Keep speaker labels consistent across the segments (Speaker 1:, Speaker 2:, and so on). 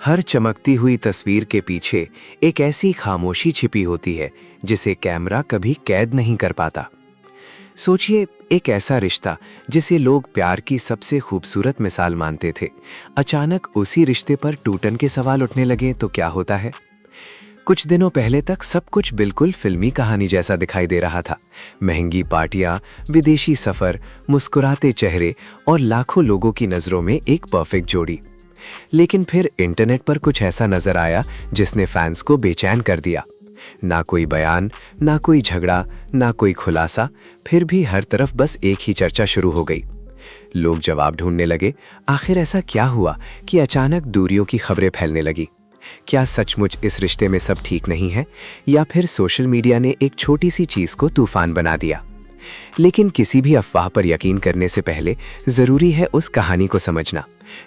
Speaker 1: हर चमकती हुई तस्वीर के पीछे एक ऐसी खामोशी छिपी होती है जिसे कैमरा कभी कैद नहीं कर पाता। सोचिए, एक ऐसा रिश्ता जिसे लोग प्यार की सबसे खूबसूरत मिसाल मानते थे, अचानक उसी रिश्ते पर टूटन के सवाल उठने लगे तो क्या होता है। कुछ दिनों पहले तक सब कुछ बिल्कुल फिल्मी कहानी जैसा दिखाई दे रहा था। महंगी पार्टियां, विदेशी सफर, मुस्कुराते चेहरे और लाखों लोगों की नजरों में एक परफेक्ट जोड़ी। लेकिन फिर इंटरनेट पर कुछ ऐसा नजर आया जिसने फैंस को बेचैन कर दिया। ना कोई बयान, ना कोई झगड़ा, ना कोई खुलासा, फिर भी हर तरफ बस एक ही चर्चा शुरू हो गई। लोग जवाब ढूंढने लगे, आखिर ऐसा क्या हुआ कि अचानक दूरियों की खबरें फैलने लगी। क्या सचमुच इस रिश्ते में सब ठीक नहीं है, या फिर सोशल मीडिया ने एक छोटी सी चीज को तूफान बना दिया। लेकिन किसी भी अफवाह पर यकीन करने से पहले जरूरी है उस कहानी को समझना,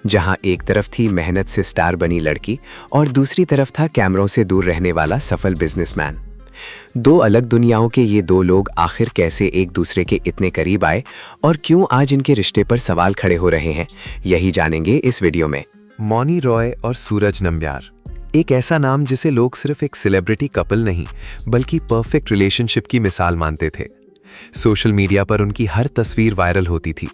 Speaker 1: जहां एक तरफ थी मेहनत से स्टार बनी लड़की और दूसरी तरफ था कैमरों से दूर रहने वाला सफल बिजनेसमैन। दो अलग दुनियाओं के ये दो लोग आखिर कैसे एक दूसरे के इतने करीब आए और क्यों आज इनके रिश्ते पर सवाल खड़े हो रहे हैं, यही जानेंगे इस वीडियो में।
Speaker 2: मौनी रॉय और सूरज नंबियार, एक ऐसा नाम जिसे लोग सिर्फ एक सेलिब्रिटी कपल नहीं बल्कि परफेक्ट रिलेशनशिप की मिसाल मानते थे। सोशल मीडिया पर उनकी हर तस्वीर वायरल होती थी।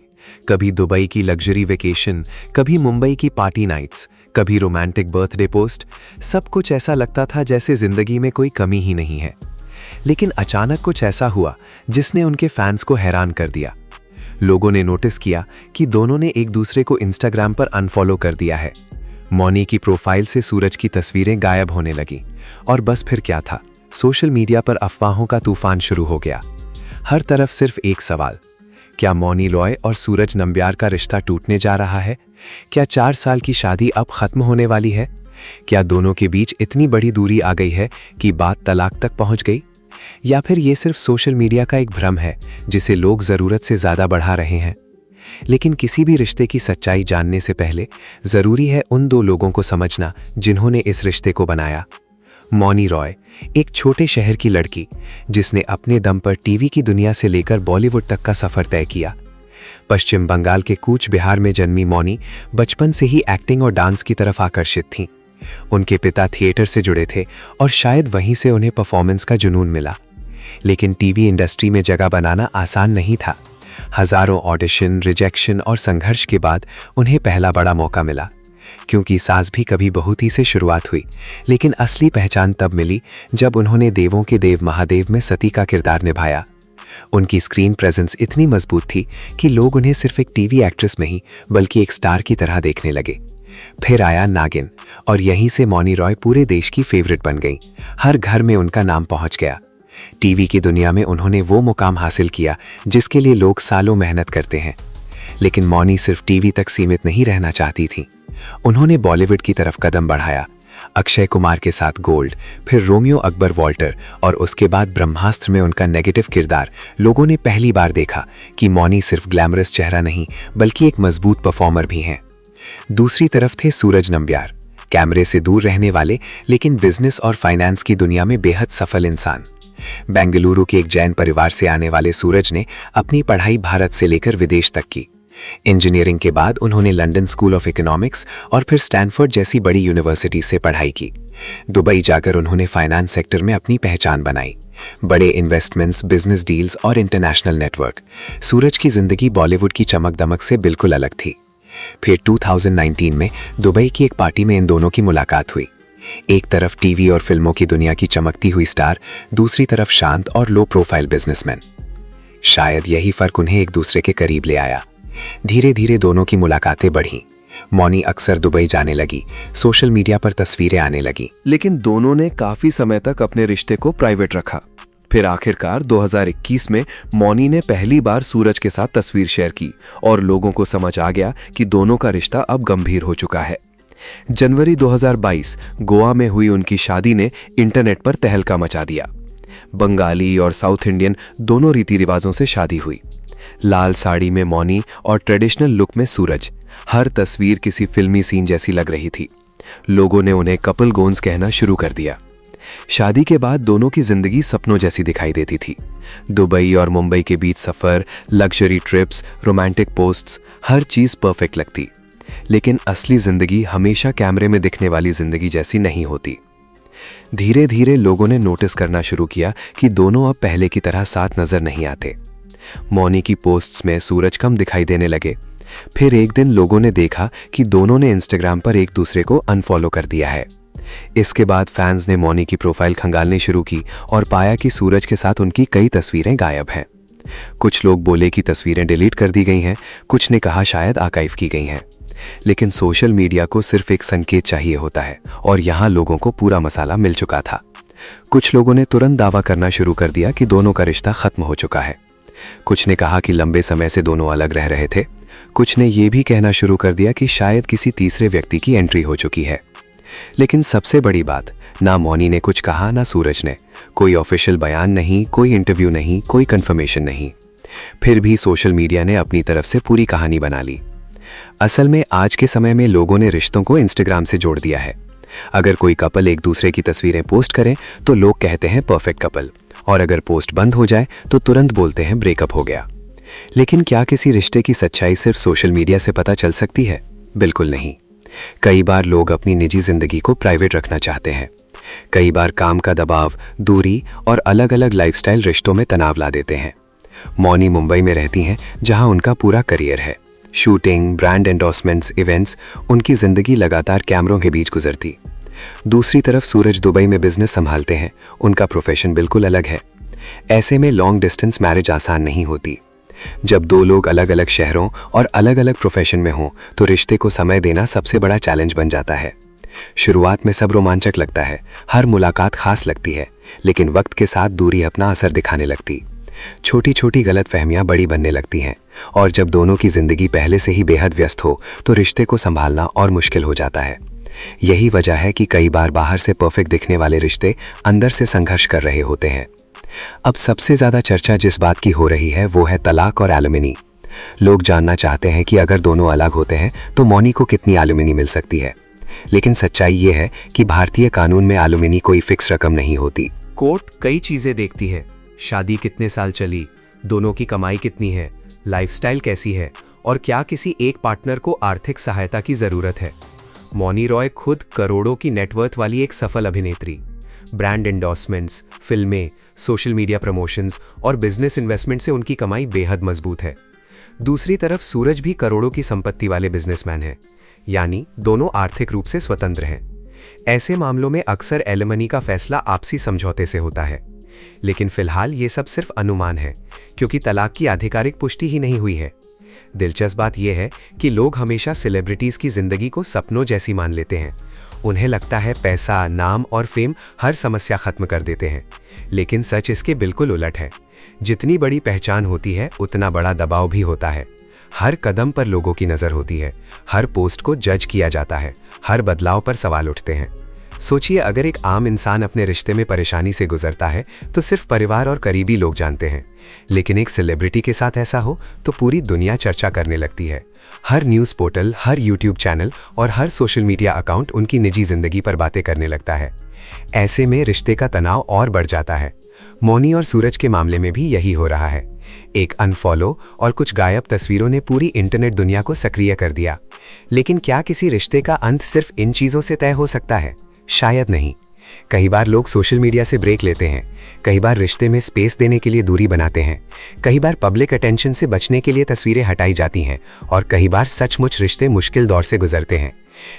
Speaker 2: कभी दुबई की लग्जरी वेकेशन, कभी मुंबई की पार्टी नाइट्स, कभी रोमांटिक बर्थडे पोस्ट। सब कुछ ऐसा लगता था जैसे जिंदगी में कोई कमी ही नहीं है। लेकिन अचानक कुछ ऐसा हुआ जिसने उनके फैंस को हैरान कर दिया। लोगों ने नोटिस किया कि दोनों ने एक दूसरे को इंस्टाग्राम पर अनफॉलो कर दिया है। मौनी की प्रोफाइल से सूरज की तस्वीरें गायब होने लगी और बस फिर क्या था, सोशल मीडिया पर अफवाहों का तूफान शुरू हो गया। हर तरफ सिर्फ एक सवाल, क्या मौनी रॉय और सूरज नंबियार का रिश्ता टूटने जा रहा है? क्या 4 साल की शादी अब खत्म होने वाली है? क्या दोनों के बीच इतनी बड़ी दूरी आ गई है कि बात तलाक तक पहुंच गई? या फिर ये सिर्फ सोशल मीडिया का एक भ्रम है जिसे लोग जरूरत से ज्यादा बढ़ा रहे हैं? लेकिन किसी भी रिश्ते की सच्चाई जानने से पहले जरूरी है उन दो लोगों को समझना जिन्होंने इस रिश्ते को बनाया। मौनी रॉय, एक छोटे शहर की लड़की जिसने अपने दम पर टीवी की दुनिया से लेकर बॉलीवुड तक का सफर तय किया। पश्चिम बंगाल के कूच बिहार में जन्मी मौनी बचपन से ही एक्टिंग और डांस की तरफ आकर्षित थीं। उनके पिता थिएटर से जुड़े थे और शायद वहीं से उन्हें परफॉर्मेंस का जुनून मिला। लेकिन टीवी इंडस्ट्री में जगह बनाना आसान नहीं था। हजारों ऑडिशन, रिजेक्शन और संघर्ष के बाद उन्हें पहला बड़ा मौका मिला। क्योंकि सास भी कभी बहुत ही से शुरुआत हुई, लेकिन असली पहचान तब मिली जब उन्होंने देवों के देव महादेव में सती का किरदार निभाया। उनकी स्क्रीन प्रेजेंस इतनी मजबूत थी कि लोग उन्हें सिर्फ एक टीवी एक्ट्रेस नहीं बल्कि एक स्टार की तरह देखने लगे। फिर आया नागिन और यहीं से मौनी रॉय पूरे देश की फेवरेट बन गई। हर घर में उनका नाम पहुंच गया। टीवी की दुनिया में उन्होंने वो मुकाम हासिल किया जिसके लिए लोग सालों मेहनत करते हैं। लेकिन मौनी सिर्फ टीवी तक सीमित नहीं रहना चाहती थी। उन्होंने बॉलीवुड की तरफ कदम बढ़ाया। अक्षय कुमार के साथ गोल्ड, फिर रोमियो अकबर वॉल्टर और उसके बाद ब्रह्मास्त्र में उनका नेगेटिव किरदार। लोगों ने पहली बार देखा कि मौनी सिर्फ ग्लैमरस चेहरा नहीं बल्कि एक मजबूत परफॉर्मर भी हैं। दूसरी तरफ थे सूरज नंबियार, कैमरे से दूर रहने वाले लेकिन बिजनेस और फाइनेंस की दुनिया में बेहद सफल इंसान। बेंगलुरु के एक जैन परिवार से आने वाले सूरज ने अपनी पढ़ाई भारत से लेकर विदेश तक की। इंजीनियरिंग के बाद उन्होंने लंदन स्कूल ऑफ इकोनॉमिक्स और फिर स्टैनफोर्ड जैसी बड़ी यूनिवर्सिटी से पढ़ाई की। दुबई जाकर उन्होंने फाइनेंस सेक्टर में अपनी पहचान बनाई। बड़े इन्वेस्टमेंट्स, बिजनेस डील्स और इंटरनेशनल नेटवर्क। सूरज की जिंदगी बॉलीवुड की चमक दमक से बिल्कुल अलग थी। फिर 2019 में दुबई की एक पार्टी में इन दोनों की मुलाकात हुई। एक तरफ टीवी और फिल्मों की दुनिया की चमकती हुई स्टार, दूसरी तरफ शांत और लो प्रोफाइल बिजनेसमैन। शायद यही फर्क उन्हें एक दूसरे के करीब ले आया। धीरे धीरे दोनों की मुलाकातें बढ़ीं। मौनी अक्सर दुबई जाने लगी, सोशल मीडिया पर तस्वीरें आने लगी।
Speaker 1: लेकिन दोनों ने काफी समय तक अपने रिश्ते को प्राइवेट रखा। फिर आखिरकार 2021 में मौनी ने पहली बार सूरज के साथ तस्वीर शेयर की और लोगों को समझ आ गया कि दोनों का रिश्ता अब गंभीर हो चुका है। जनवरी 2022 गोवा में हुई उनकी शादी ने इंटरनेट पर तहलका मचा दिया। बंगाली और साउथ इंडियन दोनों रीति रिवाजों से शादी हुई। लाल साड़ी में मौनी और ट्रेडिशनल लुक में सूरज। हर तस्वीर किसी फिल्मी सीन जैसी लग रही थी। लोगों ने उन्हें कपल गोन्स कहना शुरू कर दिया। शादी के बाद दोनों की जिंदगी सपनों जैसी दिखाई देती थी। दुबई और मुंबई के बीच सफर, लग्जरी ट्रिप्स, रोमांटिक पोस्ट्स, हर चीज परफेक्ट लगती। लेकिन असली जिंदगी हमेशा कैमरे में दिखने वाली जिंदगी जैसी नहीं होती। धीरे धीरे लोगों ने नोटिस करना शुरू किया कि दोनों अब पहले की तरह साथ नजर नहीं आते। मौनी की पोस्ट्स में सूरज कम दिखाई देने लगे। फिर एक दिन लोगों ने देखा कि दोनों ने इंस्टाग्राम पर एक दूसरे को अनफॉलो कर दिया है। इसके बाद फैंस ने मौनी की प्रोफाइल खंगालनी शुरू की और पाया कि सूरज के साथ उनकी कई तस्वीरें गायब हैं। कुछ लोग बोले कि तस्वीरें डिलीट कर दी गई हैं, कुछ ने कहा शायद आर्काइव की गई हैं। लेकिन सोशल मीडिया को सिर्फ एक संकेत चाहिए होता है और यहाँ लोगों को पूरा मसाला मिल चुका था। कुछ लोगों ने तुरंत दावा करना शुरू कर दिया कि दोनों का रिश्ता खत्म हो चुका है। कुछ ने कहा कि लंबे समय से दोनों अलग रह रहे थे। कुछ ने यह भी कहना शुरू कर दिया कि शायद किसी तीसरे व्यक्ति की एंट्री हो चुकी है। लेकिन सबसे बड़ी बात, ना मौनी ने कुछ कहा ना सूरज ने। कोई ऑफिशियल बयान नहीं, कोई इंटरव्यू नहीं, कोई कंफर्मेशन नहीं। फिर भी सोशल मीडिया ने अपनी तरफ से पूरी कहानी बना ली। असल में आज के समय में लोगों ने रिश्तों को इंस्टाग्राम से जोड़ दिया है। अगर कोई कपल एक दूसरे की तस्वीरें पोस्ट करें तो लोग कहते हैं परफेक्ट कपल, और अगर पोस्ट बंद हो जाए तो तुरंत बोलते हैं ब्रेकअप हो गया। लेकिन क्या किसी रिश्ते की सच्चाई सिर्फ सोशल मीडिया से पता चल सकती है? बिल्कुल नहीं। कई बार लोग अपनी निजी जिंदगी को प्राइवेट रखना चाहते हैं। कई बार काम का दबाव, दूरी और अलग अलग लाइफस्टाइल रिश्तों में तनाव ला देते हैं। मौनी मुंबई में रहती हैं, जहां उनका पूरा करियर है। शूटिंग, ब्रांड एंडोर्समेंट्स, इवेंट्स, उनकी जिंदगी लगातार कैमरों के बीच गुजरती। दूसरी तरफ सूरज दुबई में बिजनेस संभालते हैं। उनका प्रोफेशन बिल्कुल अलग है। ऐसे में लॉन्ग डिस्टेंस मैरिज आसान नहीं होती। जब दो लोग अलग अलग शहरों और अलग अलग प्रोफेशन में हों तो रिश्ते को समय देना सबसे बड़ा चैलेंज बन जाता है। शुरुआत में सब रोमांचक लगता है, हर मुलाकात खास लगती है, लेकिन वक्त के साथ दूरी अपना असर दिखाने लगती। छोटी छोटी गलतफहमियां बड़ी बनने लगती हैं, और जब दोनों की जिंदगी पहले से ही बेहद व्यस्त हो तो रिश्ते को संभालना और मुश्किल हो जाता है। यही वजह है कि कई बार बाहर से परफेक्ट दिखने वाले रिश्ते अंदर से संघर्ष कर रहे होते हैं। अब सबसे ज्यादा चर्चा जिस बात की हो रही है वो है तलाक और एलुमनी। लोग जानना चाहते हैं कि अगर दोनों अलग होते हैं तो मौनी को कितनी एलुमनी मिल सकती है। लेकिन सच्चाई ये है कि भारतीय कानून में एलुमनी कोई फिक्स रकम नहीं होती।
Speaker 3: कोर्ट कई चीजें देखती है। शादी कितने साल चली, दोनों की कमाई कितनी है, लाइफस्टाइल कैसी है, और क्या किसी एक पार्टनर को आर्थिक सहायता की जरूरत है। मौनी रॉय खुद करोड़ों की नेटवर्थ वाली एक सफल अभिनेत्री। ब्रांड एंडोर्समेंट्स, फिल्में, सोशल मीडिया प्रमोशंस और बिजनेस इन्वेस्टमेंट से उनकी कमाई बेहद मजबूत है। दूसरी तरफ सूरज भी करोड़ों की संपत्ति वाले बिजनेसमैन हैं, यानी दोनों आर्थिक रूप से स्वतंत्र हैं। ऐसे मामलों में अक्सर एलिमनी का फैसला आपसी समझौते से होता है। लेकिन फिलहाल ये सब सिर्फ अनुमान है, क्योंकि तलाक की आधिकारिक पुष्टि ही नहीं हुई है। दिलचस्प बात यह है कि लोग हमेशा सेलिब्रिटीज की जिंदगी को सपनों जैसी मान लेते हैं। उन्हें लगता है पैसा, नाम और फेम हर समस्या खत्म कर देते हैं। लेकिन सच इसके बिल्कुल उलट है। जितनी बड़ी पहचान होती है उतना बड़ा दबाव भी होता है। हर कदम पर लोगों की नजर होती है, हर पोस्ट को जज किया जाता है, हर बदलाव पर सवाल उठते हैं। सोचिए, अगर एक आम इंसान अपने रिश्ते में परेशानी से गुजरता है तो सिर्फ परिवार और करीबी लोग जानते हैं, लेकिन एक सेलिब्रिटी के साथ ऐसा हो तो पूरी दुनिया चर्चा करने लगती है। हर न्यूज़ पोर्टल, हर यूट्यूब चैनल और हर सोशल मीडिया अकाउंट उनकी निजी जिंदगी पर बातें करने लगता है। ऐसे में रिश्ते का तनाव और बढ़ जाता है। मौनी और सूरज के मामले में भी यही हो रहा है। एक अनफॉलो और कुछ गायब तस्वीरों ने पूरी इंटरनेट दुनिया को सक्रिय कर दिया। लेकिन क्या किसी रिश्ते का अंत सिर्फ इन चीजों से तय हो सकता है? शायद नहीं। कई बार लोग सोशल मीडिया से ब्रेक लेते हैं, कई बार रिश्ते में स्पेस देने के लिए दूरी बनाते हैं, कई बार पब्लिक अटेंशन से बचने के लिए तस्वीरें हटाई जाती हैं, और कई बार सचमुच रिश्ते मुश्किल दौर से गुजरते हैं।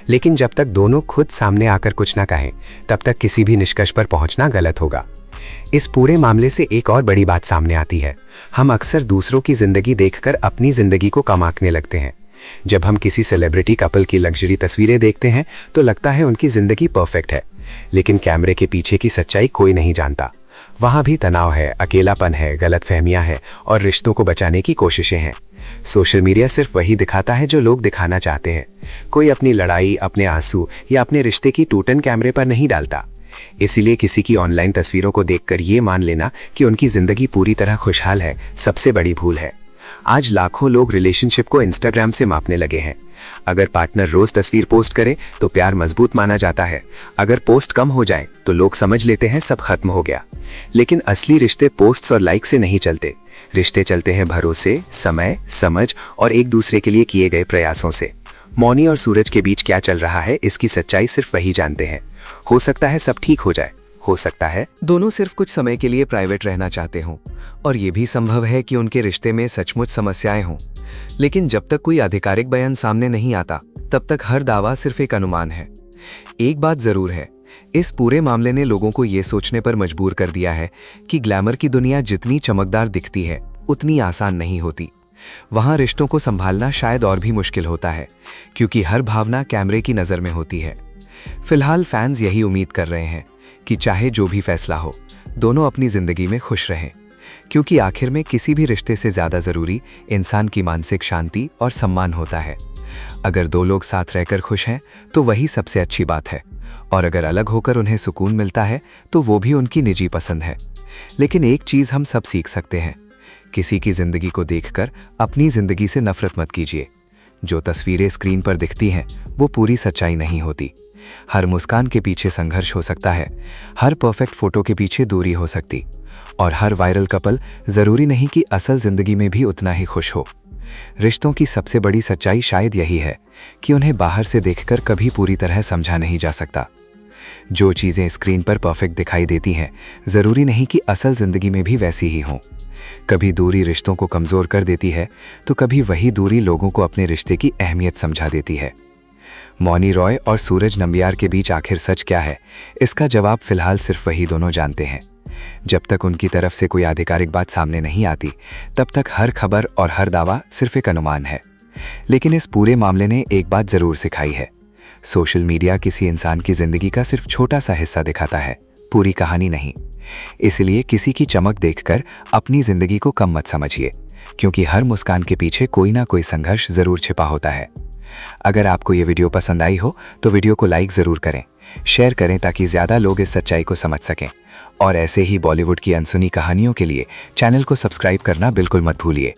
Speaker 3: लेकिन जब तक दोनों खुद सामने आकर कुछ ना कहें, तब तक किसी भी निष्कर्ष पर पहुंचना गलत होगा। इस पूरे मामले से एक और बड़ी बात सामने आती है। हम अक्सर दूसरों की जिंदगी देखकर अपनी जिंदगी को कम आंकने लगते हैं। जब हम किसी सेलिब्रिटी कपल की लग्जरी तस्वीरें देखते हैं तो लगता है उनकी जिंदगी परफेक्ट है, लेकिन कैमरे के पीछे की सच्चाई कोई नहीं जानता। वहां भी तनाव है, अकेलापन है, गलतफहमियां हैं और रिश्तों को बचाने की कोशिशें हैं। सोशल मीडिया सिर्फ वही दिखाता है जो लोग दिखाना चाहते हैं। कोई अपनी लड़ाई, अपने आंसू या अपने रिश्ते की टूटन कैमरे पर नहीं डालता। इसीलिए किसी की ऑनलाइन तस्वीरों को देखकर ये मान लेना कि उनकी जिंदगी पूरी तरह खुशहाल है, सबसे बड़ी भूल है। आज लाखों लोग रिलेशनशिप को इंस्टाग्राम से मापने लगे हैं। अगर पार्टनर रोज तस्वीर पोस्ट करे तो प्यार मजबूत माना जाता है। अगर पोस्ट कम हो जाए तो लोग समझ लेते हैं सब खत्म हो गया। लेकिन असली रिश्ते पोस्ट्स और लाइक से नहीं चलते। रिश्ते चलते हैं भरोसे, समय, समझ और एक दूसरे के लिए किए गए प्रयासों से।
Speaker 2: मौनी और सूरज के बीच क्या चल रहा है इसकी सच्चाई सिर्फ वही जानते हैं। हो सकता है सब ठीक हो जाए, हो सकता है
Speaker 3: दोनों सिर्फ कुछ समय के लिए प्राइवेट रहना चाहते हों, और ये भी संभव है कि उनके रिश्ते में सचमुच समस्याएं हों। लेकिन जब तक कोई आधिकारिक बयान सामने नहीं आता, तब तक हर दावा सिर्फ एक अनुमान है। एक बात जरूर है, इस पूरे मामले ने लोगों को ये सोचने पर मजबूर कर दिया है कि ग्लैमर की दुनिया जितनी चमकदार दिखती है, उतनी आसान नहीं होती। वहाँ रिश्तों को संभालना शायद और भी मुश्किल होता है, क्योंकि हर भावना कैमरे की नज़र में होती है। फिलहाल फैंस यही उम्मीद कर रहे हैं कि चाहे जो भी फैसला हो, दोनों अपनी जिंदगी में खुश रहें, क्योंकि आखिर में किसी भी रिश्ते से ज़्यादा ज़रूरी इंसान की मानसिक शांति और सम्मान होता है। अगर दो लोग साथ रहकर खुश हैं तो वही सबसे अच्छी बात है, और अगर अलग होकर उन्हें सुकून मिलता है तो वो भी उनकी निजी पसंद है। लेकिन एक चीज़ हम सब सीख सकते हैं, किसी की जिंदगी को देखकर अपनी जिंदगी से नफरत मत कीजिए। जो तस्वीरें स्क्रीन पर दिखती हैं वो पूरी सच्चाई नहीं होती। हर मुस्कान के पीछे संघर्ष हो सकता है, हर परफेक्ट फोटो के पीछे दूरी हो सकती, और हर वायरल कपल जरूरी नहीं कि असल जिंदगी में भी उतना ही खुश हो। रिश्तों की सबसे बड़ी सच्चाई शायद यही है कि उन्हें बाहर से देखकर कभी पूरी तरह समझा नहीं जा सकता। जो चीज़ें स्क्रीन पर परफेक्ट दिखाई देती हैं, जरूरी नहीं कि असल जिंदगी में भी वैसी ही हों। कभी दूरी रिश्तों को कमज़ोर कर देती है, तो कभी वही दूरी लोगों को अपने रिश्ते की अहमियत समझा देती है। मौनी रॉय और सूरज नंबियार के बीच आखिर सच क्या है, इसका जवाब फिलहाल सिर्फ वही दोनों जानते हैं। जब तक उनकी तरफ से कोई आधिकारिक बात सामने नहीं आती, तब तक हर खबर और हर दावा सिर्फ एक अनुमान है। लेकिन इस पूरे मामले ने एक बात जरूर सिखाई है, सोशल मीडिया किसी इंसान की जिंदगी का सिर्फ छोटा सा हिस्सा दिखाता है, पूरी कहानी नहीं। इसलिए किसी की चमक देखकर अपनी जिंदगी को कम मत समझिए, क्योंकि हर मुस्कान के पीछे कोई ना कोई संघर्ष जरूर छिपा होता है। अगर आपको ये वीडियो पसंद आई हो तो वीडियो को लाइक ज़रूर करें, शेयर करें ताकि ज़्यादा लोग इस सच्चाई को समझ सकें। और ऐसे ही बॉलीवुड की अनसुनी कहानियों के लिए चैनल को सब्सक्राइब करना बिल्कुल मत भूलिए।